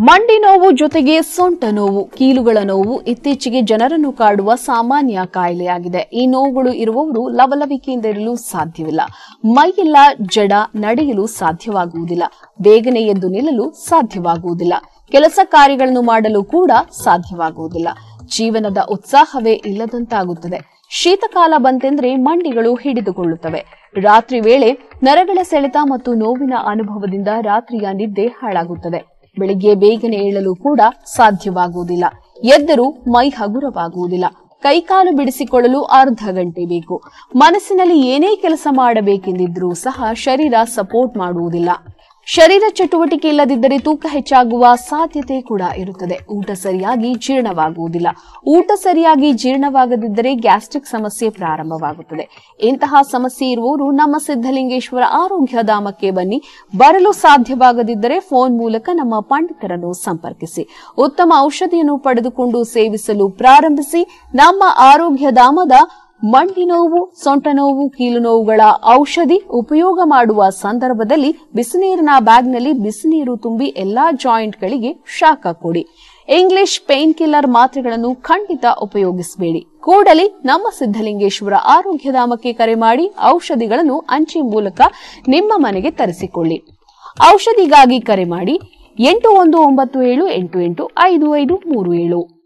ಮಂಡಿ ನೋವು ಜೊತೆಗೆ ಸೊಂಟ ನೋವು, ಕೀಲುಗಳ ನೋವು ಇತ್ತೀಚೆಗೆ ಜನರನ್ನು ಕಾಡುವ ಸಾಮಾನ್ಯ ಕಾಯಿಲೆಯಾಗಿದೆ. ಈ ನೋವುಗಳು ಇರುವವರು ಲವಲವಿಕೆಯಿಂದ ಇರಲು ಸಾಧ್ಯವಿಲ್ಲ. ಮೈಯೆಲ್ಲ ಜಡ, ನಡೆಯಲು ಸಾಧ್ಯವಾಗುವುದಿಲ್ಲ. ಬೇಗನೆ ಎದ್ದು ನಿಲ್ಲಲು ಸಾಧ್ಯವಾಗುವುದಿಲ್ಲ. ಕೆಲಸ ಕಾರ್ಯಗಳನ್ನು ಮಾಡಲು ಕೂಡ ಸಾಧ್ಯವಾಗುವುದಿಲ್ಲ. ಜೀವನದ ಉತ್ಸಾಹವೇ ಇಲ್ಲದಂತಾಗುತ್ತದೆ. ಶೀತಕಾಲ ಬಂತೆಂದ್ರೆ ಮಂಡಿಗಳು ಹಿಡಿದುಕೊಳ್ಳುತ್ತವೆ. ರಾತ್ರಿ ವೇಳೆ ನರಗಳ ಸೆಳೆತ ಮತ್ತು ನೋವಿನ ಅನುಭವದಿಂದ ರಾತ್ರಿಯ ನಿದ್ದೆ ಹಾಳಾಗುತ್ತದೆ. ಬೆಳಿಗ್ಗೆ ಬೇಗನೆ ಏಳಲು ಕೂಡ ಸಾಧ್ಯವಾಗುವುದಿಲ್ಲ. ಎದ್ದರೂ ಮೈ ಹಗುರವಾಗುವುದಿಲ್ಲ. ಕೈಕಾಲು ಬಿಡಿಸಿಕೊಳ್ಳಲು ಅರ್ಧ ಗಂಟೆ ಬೇಕು. ಮನಸ್ಸಿನಲ್ಲಿ ಏನೇ ಕೆಲಸ ಮಾಡಬೇಕೆಂದಿದ್ರೂ ಸಹ ಶರೀರ ಸಪೋರ್ಟ್ ಮಾಡುವುದಿಲ್ಲ. ಶರೀರ ಚಟುವಟಿಕೆ ಇಲ್ಲದಿದ್ದರೆ ತೂಕ ಹೆಚ್ಚಾಗುವ ಸಾಧ್ಯತೆ ಕೂಡ ಇರುತ್ತದೆ. ಊಟ ಸರಿಯಾಗಿ ಜೀರ್ಣವಾಗುವುದಿಲ್ಲ. ಊಟ ಸರಿಯಾಗಿ ಜೀರ್ಣವಾಗದಿದ್ದರೆ ಗ್ಯಾಸ್ಟ್ರಿಕ್ ಸಮಸ್ಯೆ ಪ್ರಾರಂಭವಾಗುತ್ತದೆ. ಇಂತಹ ಸಮಸ್ಯೆ ಇರುವವರು ನಮ್ಮ ಸಿದ್ಧಲಿಂಗೇಶ್ವರ ಆರೋಗ್ಯ ಧಾಮಕ್ಕೆ ಬನ್ನಿ. ಬರಲು ಸಾಧ್ಯವಾಗದಿದ್ದರೆ ಫೋನ್ ಮೂಲಕ ನಮ್ಮ ಪಂಡಿತರನ್ನು ಸಂಪರ್ಕಿಸಿ. ಉತ್ತಮ ಔಷಧಿಯನ್ನು ಪಡೆದುಕೊಂಡು ಸೇವಿಸಲು ಪ್ರಾರಂಭಿಸಿ. ನಮ್ಮ ಆರೋಗ್ಯ ಧಾಮದ ಮಂಡಿ ನೋವು, ಸೊಂಟ ನೋವು, ಕೀಲು ನೋವುಗಳ ಔಷಧಿ ಉಪಯೋಗ ಮಾಡುವ ಸಂದರ್ಭದಲ್ಲಿ ಬಿಸಿನೀರಿನ ಬ್ಯಾಗ್ನಲ್ಲಿ ಬಿಸಿನೀರು ತುಂಬಿ ಎಲ್ಲಾ ಜಾಯಿಂಟ್ಗಳಿಗೆ ಶಾಖ ಕೊಡಿ. ಇಂಗ್ಲಿಷ್ ಪೇನ್ ಕಿಲ್ಲರ್ ಮಾತ್ರೆಗಳನ್ನು ಖಂಡಿತ ಉಪಯೋಗಿಸಬೇಡಿ. ಕೂಡಲೇ ನಮ್ಮ ಸಿದ್ಧಲಿಂಗೇಶ್ವರ ಆರೋಗ್ಯಧಾಮಕ್ಕೆ ಕರೆ ಮಾಡಿ ಔಷಧಿಗಳನ್ನು ಅಂಚೆ ಮೂಲಕ ನಿಮ್ಮ ಮನೆಗೆ ತರಿಸಿಕೊಳ್ಳಿ. ಔಷಧಿಗಾಗಿ ಕರೆ ಮಾಡಿ 8197885537.